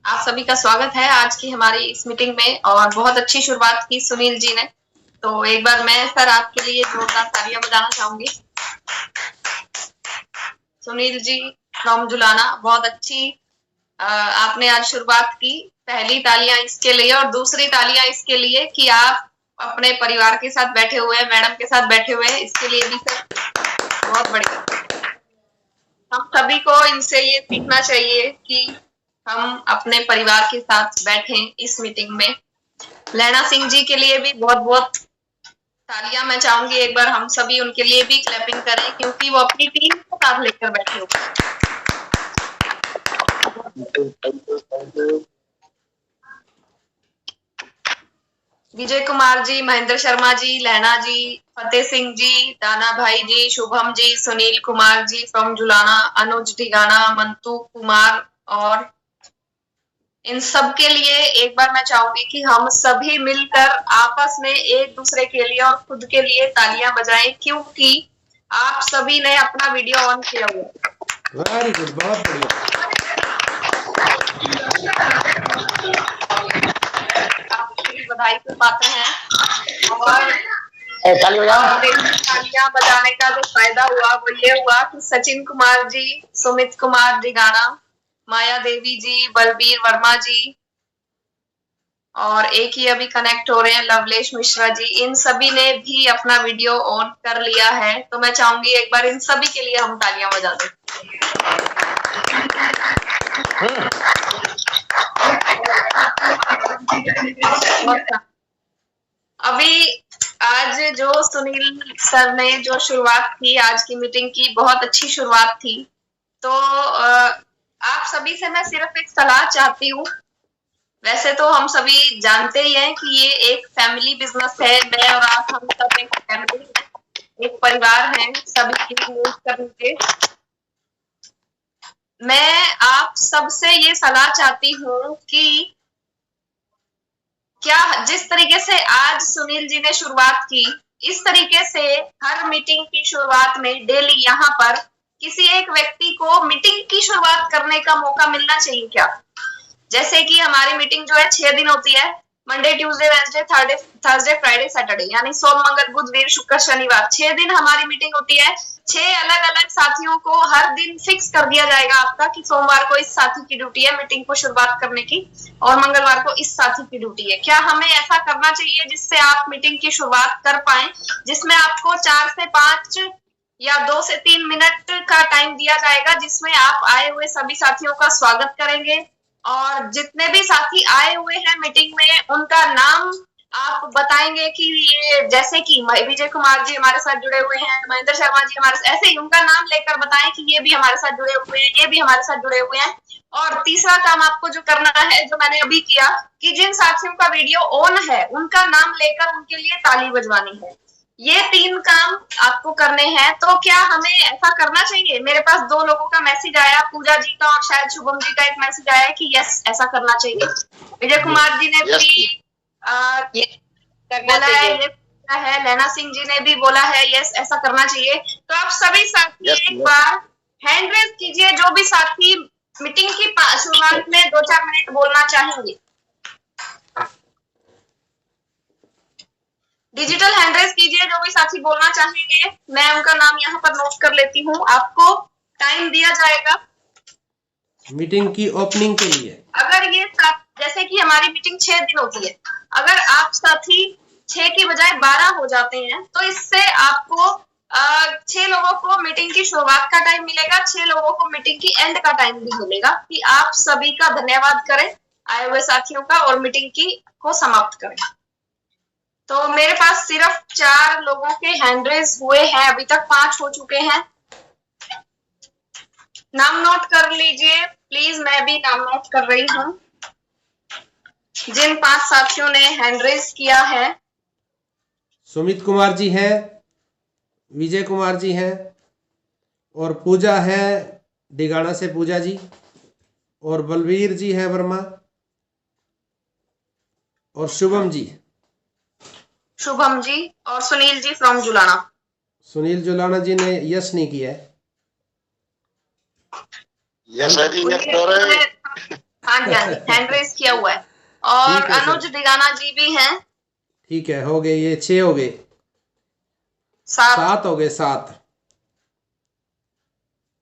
आप सभी का स्वागत है आज की हमारी इस मीटिंग में। और बहुत अच्छी शुरुआत की सुनील जी ने, तो एक बार मैं सर आपके लिए जोरदार तालियां बजाना चाहूंगी। सुनील जी फ्रॉम जुलाना, बहुत अच्छी आपने आज शुरुआत की। पहली तालियां इसके लिए और दूसरी तालियां इसके लिए कि आप अपने परिवार के साथ बैठे हुए हैं, मैडम के साथ बैठे हुए हैं, इसके लिए भी सर बहुत बढ़िया। हम सभी को इनसे ये सीखना चाहिए कि हम अपने परिवार के साथ बैठें इस मीटिंग में। लैना सिंह जी के लिए भी बहुत बहुत तालियां मैं चाहूंगी, एक बार हम सभी उनके लिए भी क्लैपिंग करें क्योंकि वो अपनी टीम को साथ लेकर बैठे हुए हैं। विजय कुमार जी, महेंद्र शर्मा जी, लैना जी, फतेह सिंह जी, दाना भाई जी, शुभम जी, सुनील कुमार जी फ्रॉम जुलाना, अनुज ढिगाना, मंतू कुमार, और इन सब के लिए एक बार मैं चाहूंगी कि हम सभी मिलकर आपस में एक दूसरे के लिए और खुद के लिए तालियां बजाएं क्योंकि आप सभी ने अपना वीडियो ऑन किया हुआ है। वेरी गुड, बहुत बढ़िया। आप बधाई के पात्र हैं और तालियां बजाने का जो फायदा हुआ वो ये हुआ कि सचिन कुमार जी, सुमित कुमार दिगाना, माया देवी जी, बलबीर वर्मा जी, और एक ही अभी कनेक्ट हो रहे हैं लवलेश मिश्रा जी, इन सभी ने भी अपना वीडियो ऑन कर लिया है। तो मैं चाहूंगी एक बार इन सभी के लिए हम तालियां बजा दें। अभी आज जो सुनील सर ने जो शुरुआत की आज की मीटिंग की, बहुत अच्छी शुरुआत थी। तो आप सभी से मैं सिर्फ एक सलाह चाहती हूँ। वैसे तो हम सभी जानते ही हैं कि ये एक फैमिली बिजनेस है, मैं और आप हम सब एक फैमिली है, एक परिवार है, सभी यूज करके मैं आप सबसे ये सलाह चाहती हूँ कि क्या जिस तरीके से आज सुनील जी ने शुरुआत की, इस तरीके से हर मीटिंग की शुरुआत में डेली यहाँ पर किसी एक व्यक्ति को मीटिंग की शुरुआत करने का मौका मिलना चाहिए क्या? जैसे कि हमारी मीटिंग जो है 6 दिन होती है, Monday, Tuesday, Wednesday, Thursday, Friday, Saturday, यानी सोम, मंगल, बुध, वीर, शुक्र, शनिवार, 6 दिन हमारी मीटिंग होती है। 6 अलग अलग साथियों को हर दिन फिक्स कर दिया जाएगा आपका कि सोमवार को इस साथी की ड्यूटी है मीटिंग को शुरुआत करने की और मंगलवार को इस साथी की ड्यूटी है। क्या हमें ऐसा करना चाहिए जिससे आप मीटिंग की शुरुआत कर पाए, जिसमें आपको 4 से 5 या 2 से 3 मिनट का टाइम दिया जाएगा, जिसमें आप आए हुए सभी साथियों का स्वागत करेंगे और जितने भी साथी आए हुए हैं मीटिंग में उनका नाम आप बताएंगे कि ये, जैसे कि विजय कुमार जी हमारे साथ जुड़े हुए हैं, महेंद्र शर्मा जी हमारे, ऐसे ही उनका नाम लेकर बताएं कि ये भी हमारे साथ जुड़े हुए हैं, ये भी हमारे साथ जुड़े हुए हैं। और तीसरा काम आपको जो करना है, जो मैंने अभी किया, कि जिन साथियों का वीडियो ऑन है उनका नाम लेकर उनके लिए ताली बजवानी है। ये 3 काम आपको करने हैं। तो क्या हमें ऐसा करना चाहिए? मेरे पास 2 लोगों का मैसेज आया, पूजा जी का और शायद शुभम जी का एक मैसेज आया कि यस ऐसा करना चाहिए। विजय कुमार जी ने भी बोला है, ये है, लैना सिंह जी ने भी बोला है यस ऐसा करना चाहिए। तो आप सभी साथी एक बार हैंड रेज कीजिए, जो भी साथी मीटिंग की शुरुआत में 2-4 मिनट बोलना चाहेंगे। डिजिटल हैंड रेज कीजिए जो भी साथी बोलना चाहेंगे। मैं उनका नाम यहाँ पर नोट कर लेती हूँ। आपको टाइम दिया जाएगा मीटिंग की ओपनिंग के लिए। अगर ये जैसे कि हमारी मीटिंग 6 दिन होती है, अगर आप साथी 6 की बजाय 12 हो जाते हैं तो इससे आपको 6 लोगों को मीटिंग की शुरुआत का टाइम मिलेगा, 6 लोगों को मीटिंग की एंड का टाइम भी मिलेगा कि आप सभी का धन्यवाद करें आए हुए साथियों का और मीटिंग की को समाप्त करें। तो मेरे पास सिर्फ 4 लोगों के हैंड रेज हुए हैं, अभी तक 5 हो चुके हैं। नाम नोट कर लीजिए प्लीज, मैं भी नाम नोट कर रही हूँ। जिन 5 साथियों ने हैंड रेज किया है, सुमित कुमार जी हैं, विजय कुमार जी हैं, और पूजा है डिगाना से पूजा जी, और बलबीर जी है वर्मा, और शुभम जी और सुनील जी फ्रॉम जुलाना। सुनील जुलाना जी ने यस नहीं किया है। यस हाँ जी, हाँ जी, हैंड रेस किया हुआ है। और ठीक है सर। अनुज दिगाना जी भी हैं। ठीक है, हो गए, ये 6 हो गए, 7 7 हो गए, 7।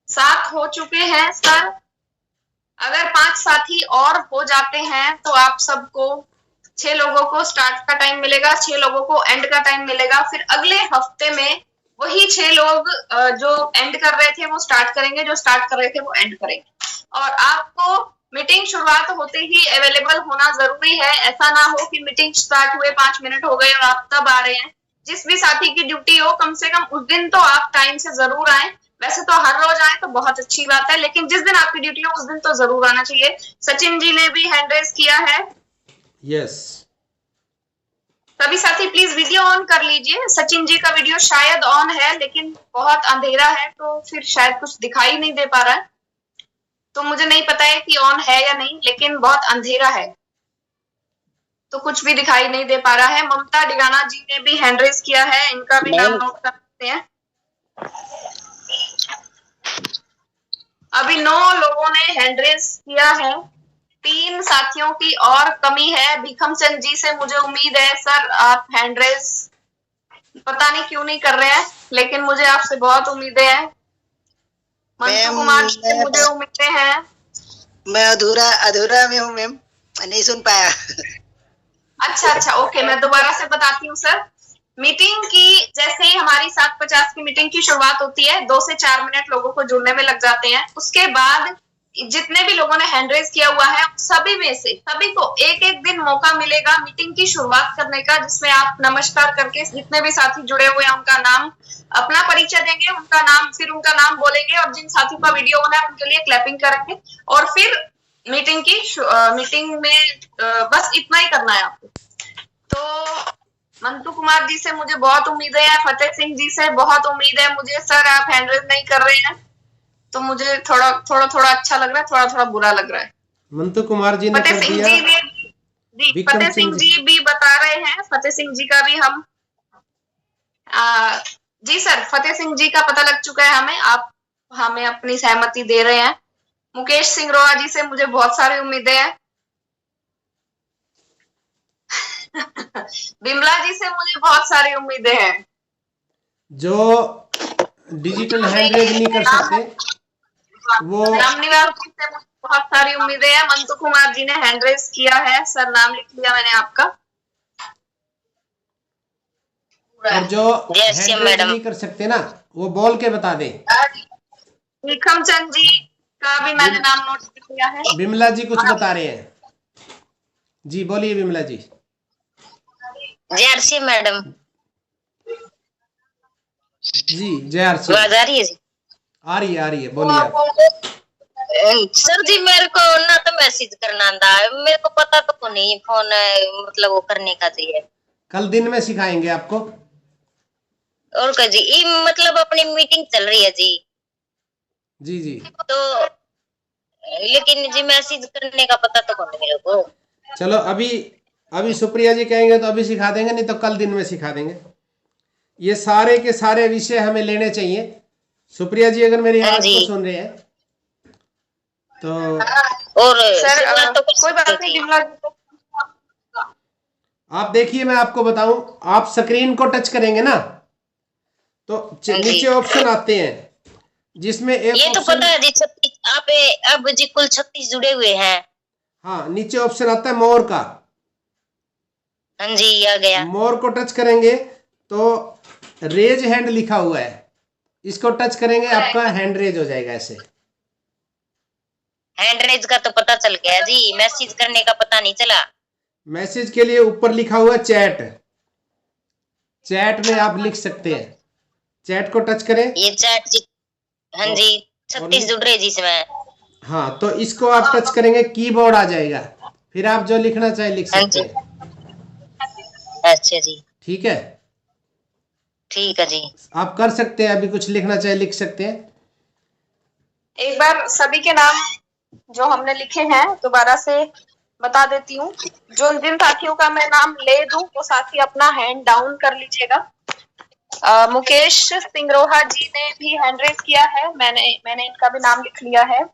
7 हो चुके हैं सर। अगर 5 साथी और हो जाते हैं तो आप सबको 6 लोगों को स्टार्ट का टाइम मिलेगा, 6 लोगों को एंड का टाइम मिलेगा। फिर अगले हफ्ते में वही 6 लोग जो एंड कर रहे थे वो स्टार्ट करेंगे, जो स्टार्ट कर रहे थे वो एंड करेंगे। और आपको मीटिंग शुरुआत होते ही अवेलेबल होना जरूरी है। ऐसा ना हो कि मीटिंग स्टार्ट हुए 5 मिनट हो गए और आप तब आ रहे हैं। जिस भी साथी की ड्यूटी हो, कम से कम उस दिन तो आप टाइम से जरूर आए। वैसे तो हर रोज आए तो बहुत अच्छी बात है, लेकिन जिस दिन आपकी ड्यूटी हो उस दिन तो जरूर आना चाहिए। सचिन जी ने भी हैंड रेस किया है। यस। सभी साथी प्लीज वीडियो ऑन कर लीजिए। सचिन जी का वीडियो शायद ऑन है, लेकिन बहुत अंधेरा है तो फिर शायद कुछ दिखाई नहीं दे पा रहा है। तो मुझे नहीं पता है कि ऑन है या नहीं, लेकिन बहुत अंधेरा है तो कुछ भी दिखाई नहीं दे पा रहा है। ममता डिगाना जी ने भी हैंड रेस किया है, इनका भी नाम नोट कर सकते हैं। अभी 9 लोगों ने हैंड रेस किया है। 3 साथियों की और कमी है। भीखम चंद जी से मुझे उम्मीद है सर आप हैंड रेस पता नहीं क्यों नहीं कर रहे हैं, लेकिन मुझे आपसे बहुत उम्मीदें हैं। मंटू कुमार जी से मुझे उम्मीदें हैं। मैं अधूरा में हूँ मैम, नहीं सुन पाया। अच्छा, ओके, मैं दोबारा से बताती हूँ सर। मीटिंग की जैसे ही हमारी 7:50 की मीटिंग की शुरुआत होती है, 2 से 4 मिनट लोगों को जुड़ने में लग जाते हैं। उसके बाद जितने भी लोगों ने हैंड रेज किया हुआ है सभी में से सभी को एक एक दिन मौका मिलेगा मीटिंग की शुरुआत करने का, जिसमें आप नमस्कार करके जितने भी साथी जुड़े हुए हैं उनका नाम, अपना परिचय देंगे, उनका नाम, फिर उनका नाम बोलेंगे और जिन साथियों का वीडियो होना है उनके लिए क्लैपिंग करेंगे। और फिर मीटिंग में बस इतना ही करना है आपको। तो मंटू कुमार जी से मुझे बहुत उम्मीदें हैं। फतेह सिंह जी से बहुत उम्मीद है मुझे। सर आप हैंड रेज नहीं कर रहे हैं तो मुझे थोड़ा अच्छा लग रहा है, थोड़ा बुरा लग रहा है। मंटू कुमार जी ने कर दिया। फतेह सिंह जी भी बता रहे हैं। फतेह सिंह जी का भी हम जी सर, फतेह सिंह जी का पता लग चुका है हमें। आप हमें अपनी सहमति दे रहे हैं। मुकेश सिंह रोहा जी से मुझे बहुत सारी उम्मीदें हैं। बिमला जी से मुझे बहुत सारी उम्मीदें हैं। जो डिजिटल हैंड रेज नहीं कर सकते वो रामनिवास जी से मुझे बहुत सारी उम्मीदें हैं। मंटू कुमार जी ने हैंड रेज किया है, सर नाम लिख लिया मैंने आपका। और जो हैंड रेज नहीं कर सकते ना वो बोल के बता दें। भीखम चंद जी का भी मैंने नाम नोट किया है। बिमला जी कुछ बता रहे हैं। जी बोलिए बिमला जी। JRC मैडम जी JRC आवाज आ रही है? आ रही है बोलिए आप। सर जी मेरे को ना तो मैसेज करना आंदा है, मेरे को पता तो नहीं फोन मतलब वो करने का चाहिए। कल दिन में सिखाएंगे आपको। और क्या जी, ये मतलब अपनी मीटिंग चल रही है जी। जी तो लेकिन जी मैसेज करने का पता तो नहीं मेरे को। चलो अभी सुप्रिया जी कहेंगे तो अभी सिखा देंगे, नहीं तो कल दिन में सिखा देंगे। ये सारे के सारे विषय हमें लेने चाहिए। सुप्रिया जी अगर मेरी आवाज को सुन रहे हैं तो और सर तो कोई बात नहीं। आप देखिए मैं आपको बताऊं, आप स्क्रीन को टच करेंगे ना तो नीचे ऑप्शन आते हैं जिसमें एक ये तो पता है जी 36 आप अब जी कुल 36 जुड़े हुए हैं। हाँ नीचे ऑप्शन आता है मोर का। हाँ जी आ गया। मोर को टच करेंगे तो रेज हैंड लिखा हुआ है, इसको टच करेंगे आपका हैंड रेज हो जाएगा। ऐसे हैंड रेज का तो पता चल गया जी, मैसेज करने का पता नहीं चला। मैसेज के लिए ऊपर लिखा हुआ है चैट में आप लिख सकते हैं। चैट को टच करें। ये चैट जी हाँ जी 36 जुड़ रहे जी इसमें। हाँ तो इसको आप टच करेंगे, कीबोर्ड आ जाएगा, फिर आप जो लिखना चाहे लिख सकते हैं। अच्छा जी ठीक है जी। आप कर सकते हैं, अभी कुछ लिखना चाहे लिख सकते हैं। एक बार सभी के नाम जो हमने लिखे हैं दोबारा से बता देती हूँ। जो जिन साथियों का मैं नाम ले दूं वो साथी अपना हैंड डाउन कर लीजिएगा। मुकेश सिंह रोहा जी ने भी हैंड रेज किया है। मैंने इनका भी नाम लिख लिया है।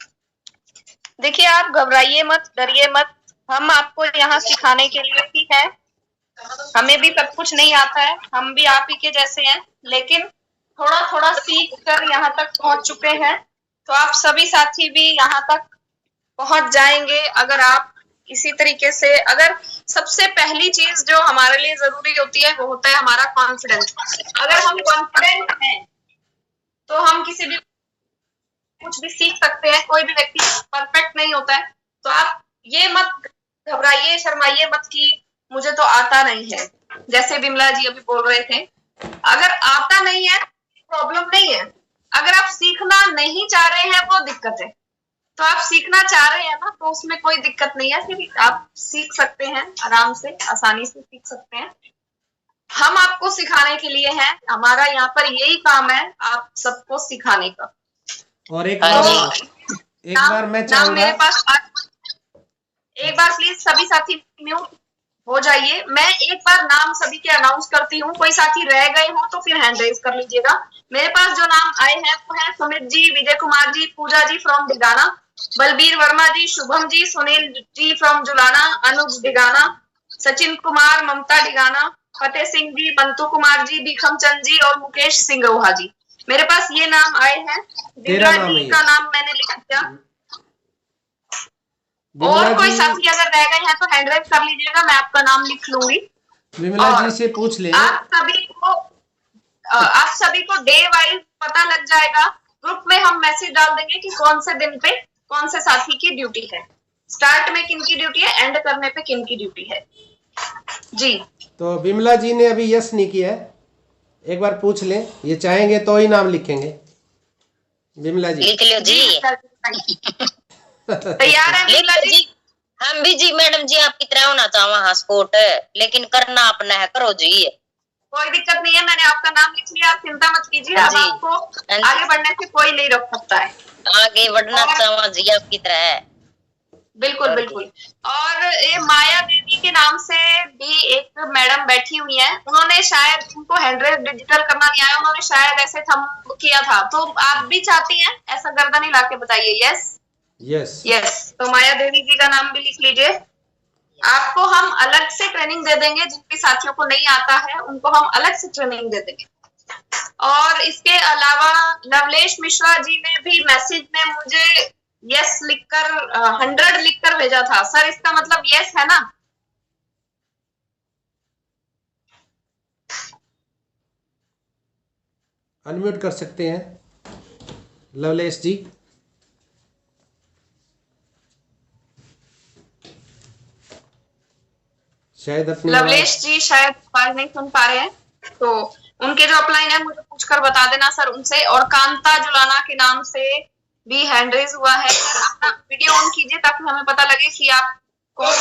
देखिए, आप घबराइए मत, डरिए मत। हम आपको यहाँ सिखाने के लिए ही है। हमें भी सब कुछ नहीं आता है, हम भी आप ही के जैसे हैं, लेकिन थोड़ा थोड़ा सीख कर यहाँ तक पहुंच चुके हैं। तो आप सभी साथी भी यहाँ तक पहुंच जाएंगे अगर आप इसी तरीके से। अगर सबसे पहली चीज जो हमारे लिए जरूरी होती है वो होता है हमारा कॉन्फिडेंस। अगर हम कॉन्फिडेंट हैं तो हम किसी भी कुछ भी सीख सकते हैं। कोई भी व्यक्ति परफेक्ट नहीं होता है। तो आप ये मत घबराइए, शर्माइए मत कि मुझे तो आता नहीं है। जैसे बिमला जी अभी बोल रहे थे, अगर आता नहीं है प्रॉब्लम नहीं है। अगर आप सीखना नहीं चाह रहे हैं वो दिक्कत है। तो आप सीखना चाह रहे हैं ना, तो उसमें कोई दिक्कत नहीं है। फिर आप सीख सकते हैं, आराम से आसानी से सीख सकते हैं। हम आपको सिखाने के लिए हैं। हमारा यहाँ पर यही काम है, आप सबको सिखाने का। और एक हाँ बार जी। मैं नाम चाहूंगा, मेरे पास एक बार प्लीज सभी साथी म्यूट हो जाइए। मैं एक बार नाम सभी के अनाउंस करती हूँ। कोई साथी रह गए हो तो फिर हैंड रेज कर लीजिएगा। मेरे पास जो नाम आए हैं वो है सुमित जी, विजय कुमार जी, पूजा जी फ्रॉम डिगाना, बलबीर वर्मा जी, शुभम जी, सुनील जी फ्रॉम जुलाना, अनुज डिगाना, सचिन कुमार, ममता डिगाना, फतेह सिंह जी, बंतु कुमार जी, भीखम चंद जी और मुकेश सिंह रोहा जी। मेरे पास ये नाम आए हैं। बिमला जी का नाम मैंने लिख दिया। और कोई साथी अगर रह गए हैं तो हैंड रेज कर लीजिएगा, मैं आपका नाम लिख लूंगी। विमला जी से पूछ ले। आप सभी को डे वाइज पता लग जाएगा। ग्रुप में हम मैसेज डाल देंगे कि कौन से दिन पे कौन से साथी की ड्यूटी है, स्टार्ट में किन की ड्यूटी है, एंड करने पे किन की ड्यूटी है। जी तो बिमला जी ने अभी यस नहीं किया है, एक बार पूछ लें। ये चाहेंगे तो ही नाम लिखेंगे। बिमला जी लिख लो जी। तैयार है बिमला जी? हम भी जी मैडम जी आपकी तरह होना चाहवा हाँ सपोर्ट, लेकिन करना अपना है, करो जी। कोई दिक्कत नहीं है, मैंने आपका नाम लिख लिया, आप चिंता मत कीजिए। अब आपको आगे बढ़ने से कोई नहीं रोक सकता है। आगे बढ़ना चाहवा जी आपकी तरह है। बिल्कुल बिल्कुल। और ये माया देवी के नाम से भी एक मैडम बैठी हुई है। उन्होंने शायद, उनको हैंडरेज डिजिटल करना नहीं आया, उन्होंने शायद ऐसे थम किया था। तो आप भी चाहती हैं ऐसा गर्दन हिला के बताइए यस यस यस। तो माया देवी जी का नाम भी लिख लीजिए। आपको हम अलग से ट्रेनिंग दे देंगे। जिनके साथियों को नहीं आता है उनको हम अलग से ट्रेनिंग दे देंगे। और इसके अलावा लवलेश मिश्रा जी ने भी मैसेज में मुझे यस लिखकर 100 लिखकर भेजा था। सर इसका मतलब यस है ना? अनम्यूट कर सकते हैं लवलेश जी। शायद अपने लवलेश जी शायद आवाज नहीं सुन पा रहे हैं, तो उनके जो अपलाइन है मुझे पूछकर बता देना सर उनसे। और कांता जुलाना के नाम से भी हैंड रेज हुआ है। सर अपना वीडियो ऑन कीजिए ताकि हमें पता लगे कि आप कौन।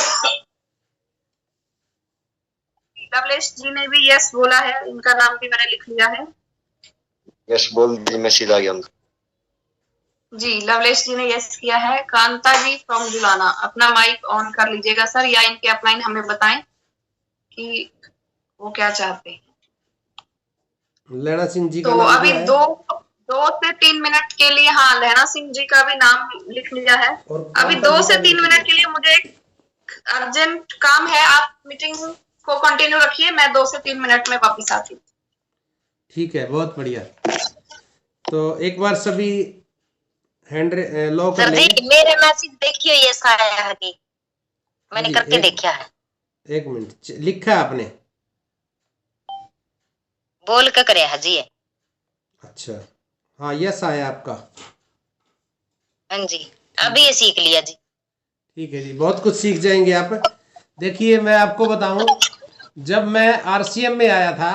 लवलेश जी ने भी यस बोला है, इनका नाम भी मैंने लिख लिया है। यस बोल दी, मैसेज आ गया उनका। जी लवलेश जी ने यस किया है। कांता जी फ्रॉम जुलाना, अपना माइक ऑन कर लीजिएगा सर, या इनके अपलाइन हमें बताएं कि वो क्या चाहते हैं। लैना सिंह जी का तो नाम अभी दिया है। 2 से 3 मिनट के लिए, हाँ लहना सिंह जी का भी नाम लिख लिया है। अभी 2 से 3 मिनट के लिए मुझे एक अर्जेंट काम है। आप मीटिंग को कंटिन्यू रखिए, मैं 2 से 3 मिनट में वापिस आती हूँ। ठीक है, बहुत बढ़िया। तो एक बार सभी हैंड लो कर लेंगे। मेरे मैसेज देखियो ये सारा है कि मैंने करके देखा है। एक मिनट, लिखा है आपने? बोल के करे है जी। अच्छा हाँ, यस आया आपका। हाँ जी, अभी ये सीख लिया जी। ठीक है जी, बहुत कुछ सीख जाएंगे आप। देखिए मैं आपको बताऊं, जब मैं आरसीएम में आया था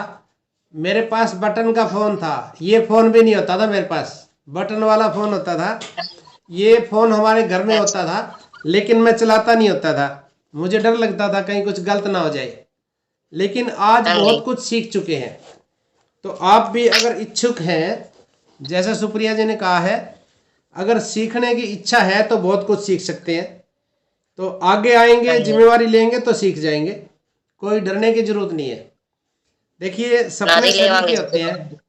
मेरे पास बटन का फोन था। ये फोन भी नहीं होता था मेरे पास, बटन वाला फोन होता था। ये फोन हमारे घर में होता था, लेकिन मैं चलाता नहीं होता था। मुझे डर लगता था कहीं कुछ गलत ना हो जाए। लेकिन आज बहुत कुछ सीख चुके हैं। तो आप भी अगर इच्छुक हैं, जैसा सुप्रिया जी ने कहा है, अगर सीखने की इच्छा है तो बहुत कुछ सीख सकते हैं। तो आगे आएंगे, जिम्मेवारी लेंगे तो सीख जाएंगे। कोई डरने की जरूरत नहीं है। देखिए सपने सभी के होते हैं,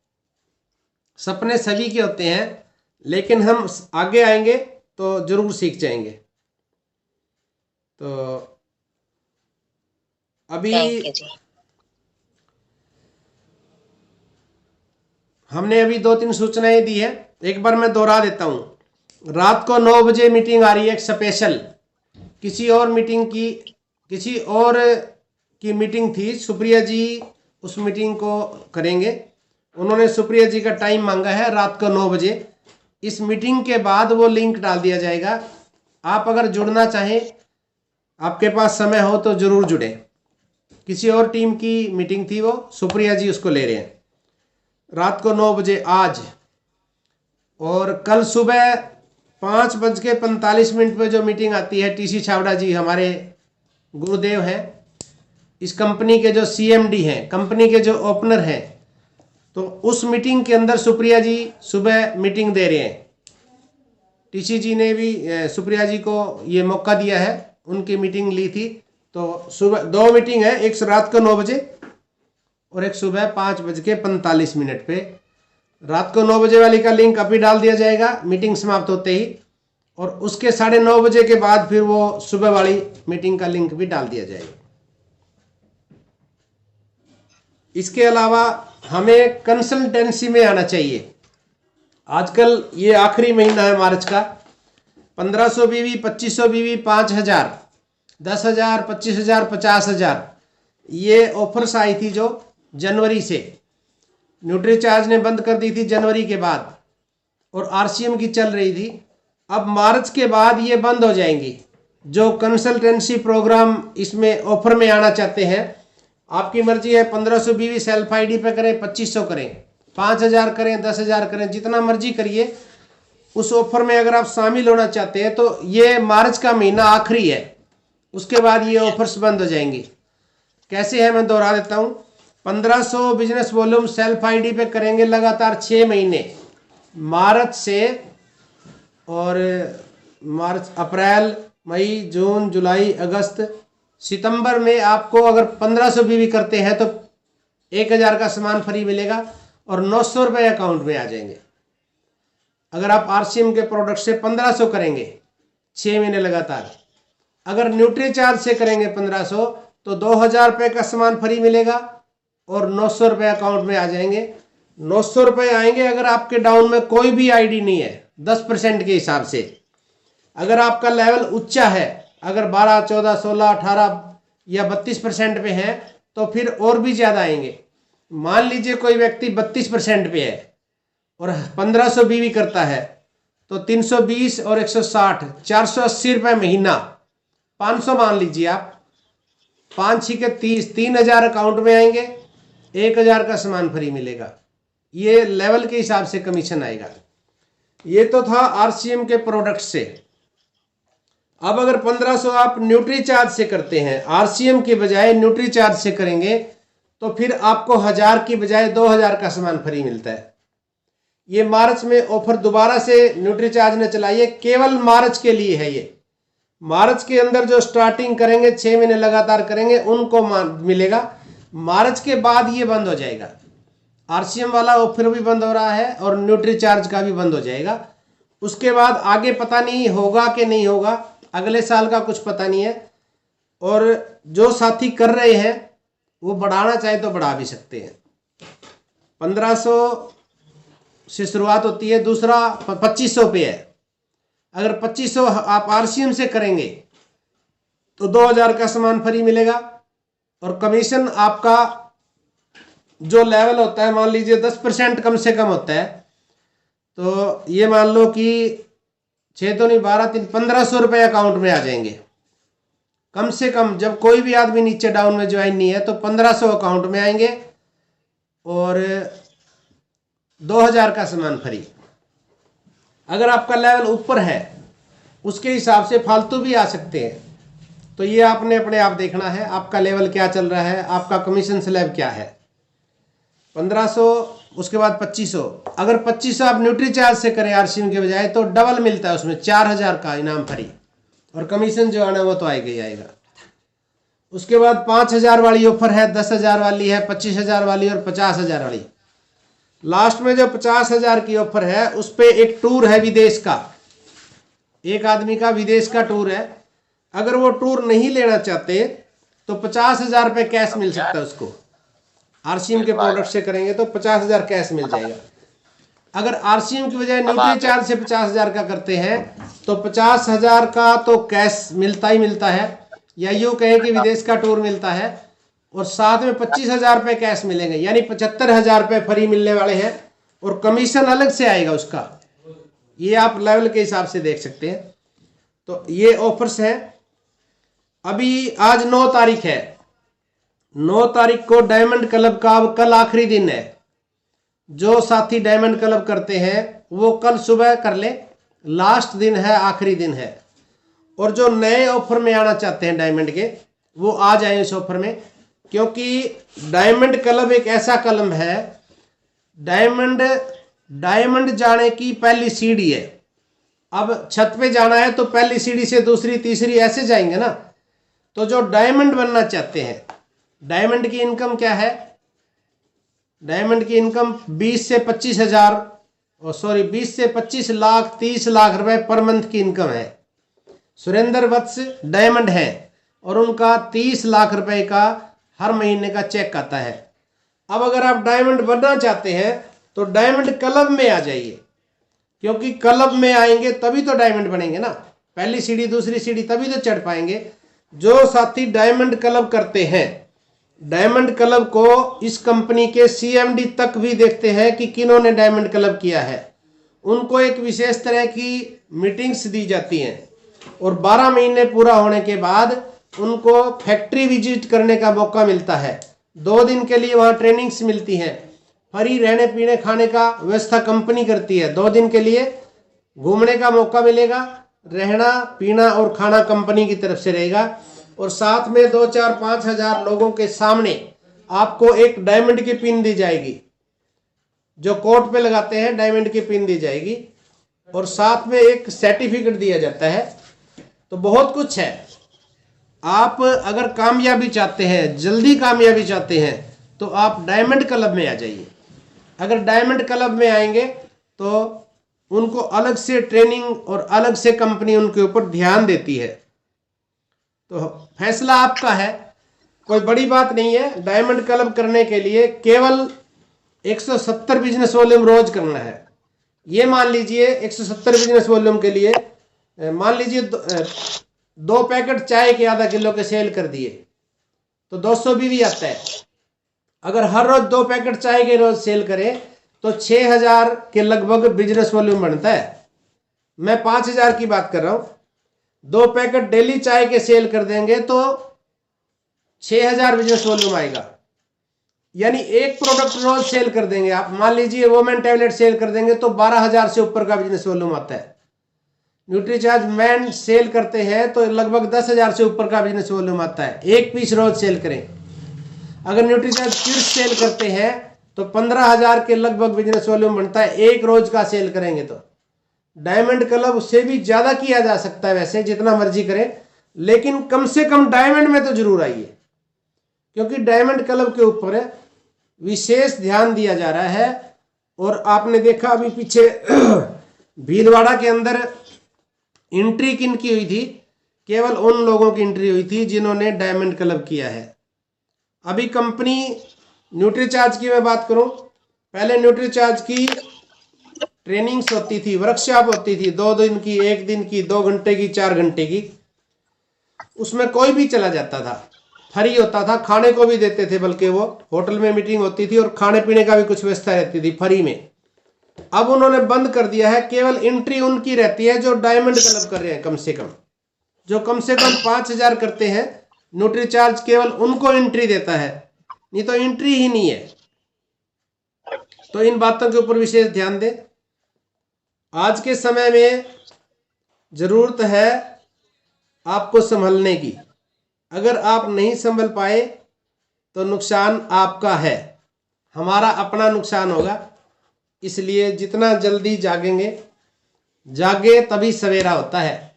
सपने सभी के होते हैं, लेकिन हम आगे आएंगे तो जरूर सीख जाएंगे। तो अभी थैंक यू जी। हमने अभी 2-3 सूचनाएं दी है, एक बार मैं दोहरा देता हूं। रात को 9 बजे मीटिंग आ रही है, एक स्पेशल किसी और की मीटिंग थी। सुप्रिया जी उस मीटिंग को करेंगे। उन्होंने सुप्रिया जी का टाइम मांगा है रात को 9 बजे। इस मीटिंग के बाद वो लिंक डाल दिया जाएगा। आप अगर जुड़ना चाहें, आपके पास समय हो तो जरूर जुड़े। किसी और टीम की मीटिंग थी, वो सुप्रिया जी उसको ले रहे हैं रात को 9 बजे आज। और कल सुबह 5:45 पे जो मीटिंग आती है, टीसी छावड़ा जी हमारे गुरुदेव हैं, इस कंपनी के जो सीएमडी हैं, कंपनी के जो ओपनर हैं, तो उस मीटिंग के अंदर सुप्रिया जी सुबह मीटिंग दे रहे हैं। टीसी जी ने भी सुप्रिया जी को ये मौका दिया है, उनकी मीटिंग ली थी। तो सुबह 2 मीटिंग है, एक रात को 9 बजे और एक सुबह 5:45 पे। रात को 9 बजे वाली का लिंक अभी डाल दिया जाएगा मीटिंग समाप्त होते ही, और उसके 9:30 बजे के बाद फिर वो सुबह वाली मीटिंग का लिंक भी डाल दिया जाएगा। इसके अलावा हमें कंसल्टेंसी में आना चाहिए। आजकल ये आखिरी महीना है मार्च का। 1500 बीवी, 2500 बीवी, 5000, 10,000, 25,000, 50,000 ये ऑफर्स आई थी जो जनवरी से न्यूट्रीचार्ज ने बंद कर दी थी जनवरी के बाद, और आरसीएम की चल रही थी। अब मार्च के बाद ये बंद हो जाएंगी। जो कंसल्टेंसी प्रोग्राम इसमें ऑफर में आना चाहते हैं, आपकी मर्जी है। 1500 बीवी सेल्फ आईडी पे करें, 2500 करें, 5000 करें, 10,000 करें, जितना मर्जी करिए। उस ऑफर में अगर आप शामिल होना चाहते हैं तो ये मार्च का महीना आखिरी है, उसके बाद ये ऑफर्स बंद हो जाएंगी। कैसे है मैं दोहरा देता हूँ। 1500 बिजनेस वॉल्यूम सेल्फ आईडी पे करेंगे लगातार 6 महीने, मार्च से, और अप्रैल, मई, जून, जुलाई, अगस्त, सितंबर में आपको अगर 1500 बीवी करते हैं तो 1000 का सामान फ्री मिलेगा और 900 रुपये अकाउंट में आ जाएंगे। अगर आप आरसीएम के प्रोडक्ट से 1500 करेंगे 6 महीने लगातार, अगर न्यूट्रीचार्ज से करेंगे 1500 तो 2000 रुपये का सामान फ्री मिलेगा और 900 रुपये अकाउंट में आ जाएंगे। 900 रुपये आएंगे अगर आपके डाउन में कोई भी आईडी नहीं है, 10% के हिसाब से। अगर आपका लेवल ऊंचा है, अगर 12, 14, 16, 18 या 32% पे है तो फिर और भी ज़्यादा आएंगे। मान लीजिए कोई व्यक्ति 32% पे है और 1500 बीवी करता है तो 320 और 160, 480 रुपये महीना, 500 मान लीजिए आप, 5 6 के 30, 3000 अकाउंट में आएंगे, 1000 का सामान फ्री मिलेगा। ये लेवल के हिसाब से कमीशन आएगा। ये तो था आरसीएम के प्रोडक्ट से। अब अगर 1500 आप न्यूट्रीचार्ज से करते हैं, आरसीएम के बजाय न्यूट्रीचार्ज से करेंगे तो फिर आपको 1000 की बजाय 2000 का सामान फ्री मिलता है। ये मार्च में ऑफर दोबारा से न्यूट्रीचार्ज ने चलाई है, केवल मार्च के लिए है। ये मार्च के अंदर जो स्टार्टिंग करेंगे 6 महीने लगातार करेंगे उनको मिलेगा। मार्च के बाद ये बंद हो जाएगा। आरसीएम वाला ऑफर भी बंद हो रहा है और न्यूट्रीचार्ज का भी बंद हो जाएगा। उसके बाद आगे पता नहीं होगा कि नहीं होगा, अगले साल का कुछ पता नहीं है। और जो साथी कर रहे हैं वो बढ़ाना चाहे तो बढ़ा भी सकते हैं। 1500 से शुरुआत होती है, दूसरा 2500 पे है। अगर 2500 आप आरसीएम से करेंगे तो 2000 का सामान फ्री मिलेगा और कमीशन आपका जो लेवल होता है, मान लीजिए 10% कम से कम होता है, तो ये मान लो कि 6 तो नहीं 12 3 1500 रुपये अकाउंट में आ जाएंगे कम से कम। जब कोई भी आदमी नीचे डाउन में ज्वाइन नहीं है तो 1500 अकाउंट में आएंगे और 2000 का सामान फ्री। अगर आपका लेवल ऊपर है उसके हिसाब से फालतू भी आ सकते हैं। तो ये आपने अपने आप देखना है, आपका लेवल क्या चल रहा है, आपका कमीशन स्लैब क्या है। 1500, उसके बाद 2500। अगर 2500 आप न्यूट्रीचार्ज से करें आरसीएम के बजाय तो डबल मिलता है, उसमें 4000 का इनाम फ्री और कमीशन जो आना वो तो आएगा ही आएगा। उसके बाद 5000 वाली ऑफर है, 10,000 वाली है, 25,000 वाली और 50,000 वाली। लास्ट में जो 50,000 की ऑफर है उस पर एक टूर है विदेश का, एक आदमी का विदेश का टूर है। अगर वो टूर नहीं लेना चाहते तो 50,000 रुपये कैश मिल सकता है उसको। आरसीएम के प्रोडक्ट से करेंगे तो 50,000 कैश मिल जाएगा। अगर आरसीएम की बजाय न्यूट्री चार्ज से 50,000 का करते हैं तो 50,000 का तो कैश मिलता ही मिलता है, या यूँ कहें कि विदेश का टूर मिलता है, और साथ में 25,000 रुपये कैश मिलेंगे, यानी 75,000 रुपये फ्री मिलने वाले हैं, और कमीशन अलग से आएगा उसका। ये आप लेवल के हिसाब से देख सकते हैं। तो ये ऑफर्स हैं। अभी आज 9 तारीख है, 9 तारीख को डायमंड क्लब का अब कल आखिरी दिन है। जो साथी डायमंड क्लब करते हैं वो कल सुबह कर ले, लास्ट दिन है, आखिरी दिन है। और जो नए ऑफर में आना चाहते हैं डायमंड के, वो आ जाए इस ऑफर में, क्योंकि डायमंड क्लब एक ऐसा क्लब है, डायमंड जाने की पहली सीढ़ी है। अब छत पे जाना है तो पहली सीढ़ी से दूसरी तीसरी ऐसे जाएंगे ना। तो जो डायमंड बनना चाहते हैं, डायमंड की इनकम क्या है? डायमंड की इनकम 20 से 25 लाख 30 लाख रुपए पर मंथ की इनकम है। सुरेंद्र वत्स डायमंड है और उनका 30 लाख रुपए का हर महीने का चेक आता है। अब अगर आप डायमंड बनना चाहते हैं तो डायमंड क्लब में आ जाइए, क्योंकि क्लब में आएंगे तभी तो डायमंड बनेंगे ना। पहली सीढ़ी दूसरी सीढ़ी तभी तो चढ़ पाएंगे। जो साथी डायमंड क्लब करते हैं, डायमंड क्लब को इस कंपनी के सीएमडी तक भी देखते हैं कि किन्होंने डायमंड क्लब किया है। उनको एक विशेष तरह की मीटिंग्स दी जाती हैं, और 12 महीने पूरा होने के बाद उनको फैक्ट्री विजिट करने का मौका मिलता है। 2 दिन के लिए वहाँ ट्रेनिंग्स मिलती हैं। फ्री रहने पीने खाने का व्यवस्था कंपनी करती है। 2 दिन के लिए घूमने का मौका मिलेगा, रहना पीना और खाना कंपनी की तरफ से रहेगा, और साथ में 2, 4, 5 हजार लोगों के सामने आपको एक डायमंड की पिन दी जाएगी, जो कोट पे लगाते हैं डायमंड की पिन दी जाएगी, और साथ में एक सर्टिफिकेट दिया जाता है। तो बहुत कुछ है। आप अगर कामयाबी चाहते हैं, जल्दी कामयाबी चाहते हैं, तो आप डायमंड क्लब में आ जाइए। अगर डायमंड क्लब में आएंगे तो उनको अलग से ट्रेनिंग और अलग से कंपनी उनके ऊपर ध्यान देती है। तो फैसला आपका है, कोई बड़ी बात नहीं है। डायमंड क्लब करने के लिए केवल 170 बिजनेस वॉल्यूम रोज करना है। ये मान लीजिए 170 बिजनेस वॉल्यूम के लिए मान लीजिए 2 पैकेट चाय के आधा किलो के सेल कर दिए तो 200 भी आता है। अगर हर रोज 2 पैकेट चाय के रोज सेल करें तो 6,000 के लगभग बिजनेस वॉल्यूम बनता है। मैं 5,000 की बात कर रहा हूं। 2 पैकेट डेली चाय के सेल कर देंगे तो 6,000 बिजनेस वॉल्यूम आएगा। यानी एक प्रोडक्ट रोज सेल कर देंगे आप, मान लीजिए वोमेन टैबलेट सेल कर देंगे तो 12,000 से ऊपर का बिजनेस वॉल्यूम आता है। न्यूट्रीचार्ज मैन सेल करते हैं तो लगभग 10,000 से ऊपर का बिजनेस वॉल्यूम आता है, एक पीस रोज सेल करें। अगर न्यूट्रीचार्ज किड्स सेल करते हैं तो 15,000 के लगभग बिजनेस वॉल्यूम बनता है, एक रोज का सेल करेंगे तो। डायमंड क्लब उससे भी ज्यादा किया जा सकता है वैसे, जितना मर्जी करें, लेकिन कम से कम डायमंड में तो जरूर आइए, क्योंकि डायमंड क्लब के ऊपर विशेष ध्यान दिया जा रहा है। और आपने देखा अभी पीछे भीलवाड़ा के अंदर एंट्री किन की हुई थी? केवल उन लोगों की एंट्री हुई थी जिन्होंने डायमंड क्लब किया है। अभी कंपनी न्यूट्रीचार्ज की मैं बात करूं, पहले न्यूट्रीचार्ज की ट्रेनिंग्स होती थी, वर्कशॉप होती थी, 2 दिन की, 1 दिन की, 2 घंटे की, 4 घंटे की। उसमें कोई भी चला जाता था, फ्री होता था, खाने को भी देते थे, बल्कि वो होटल में मीटिंग होती थी और खाने पीने का भी कुछ व्यवस्था रहती थी फ्री में। अब उन्होंने बंद कर दिया है, केवल एंट्री उनकी रहती है जो डायमंड क्लब कर रहे हैं। कम से कम 5,000 करते हैं, न्यूट्रीचार्ज केवल उनको एंट्री देता है, नहीं तो एंट्री ही नहीं है। तो इन बातों के ऊपर विशेष ध्यान दें। आज के समय में जरूरत है आपको संभलने की। अगर आप नहीं संभल पाए तो नुकसान आपका है, हमारा अपना नुकसान होगा। इसलिए जितना जल्दी जागे तभी सवेरा होता है,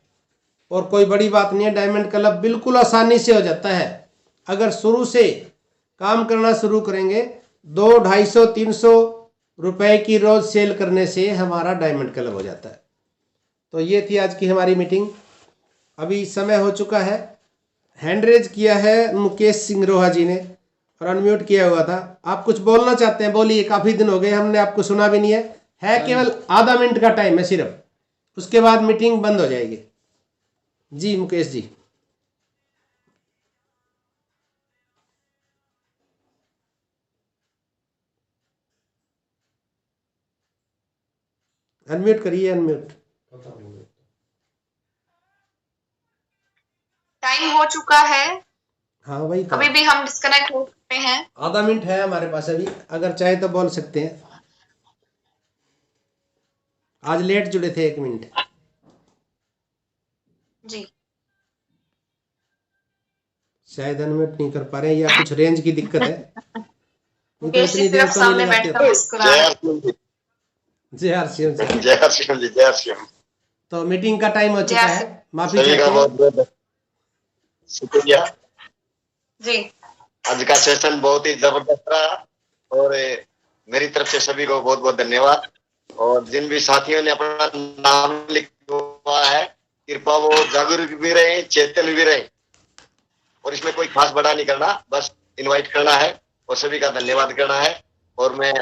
और कोई बड़ी बात नहीं है। डायमंड क्लब बिल्कुल आसानी से हो जाता है। अगर शुरू से काम करना शुरू करेंगे, 200, 250, 300 रुपए की रोज सेल करने से हमारा डायमंड क्लब हो जाता है। तो ये थी आज की हमारी मीटिंग। अभी समय हो चुका है। हैंड रेज किया है मुकेश सिंह रोहा जी ने और अनम्यूट किया हुआ था। आप कुछ बोलना चाहते हैं, बोलिए। काफी दिन हो गए, हमने आपको सुना भी नहीं है केवल आधा मिनट का टाइम है सिर्फ, उसके बाद मीटिंग बंद हो जाएगी। जी मुकेश जी। अनम्यूट करिए, अनम्यूट। टाइम हो चुका है, हाँ वही तो। अभी भी हम डिस्कनेक्ट हो चुके हैं। आधा मिनट है हमारे पास अभी, अगर चाहे तो बोल सकते हैं। आज लेट जुड़े थे 1 मिनट। जी शायद अनम्यूट नहीं कर पा रहे हैं या कुछ रेंज की दिक्कत है। नहीं तो मुकेश जी इतनी देर सिर्फ तो नहीं सामने लगाते बैठकर मुस्कुरा जय रहे हैं। हरसिम जी, जय हरसिम जी। जय हरसिम जी, जय हरसिम। तो मीटिंग का टाइम हो चुका जय है, हरसिम। माफी सभी का चाहते बहुत हैं। बहुत शुक्रिया। जी आज का सेशन बहुत ही जबरदस्त रहा और मेरी तरफ से सभी को बहुत बहुत धन्यवाद। और जिन भी साथियों ने अपना नाम लिखा हुआ है, कृपा वो जागरूक भी रहे, चेतन भी रहे। और इसमें कोई खास बड़ा नहीं करना, बस इनवाइट करना है और सभी का धन्यवाद करना है। और मैं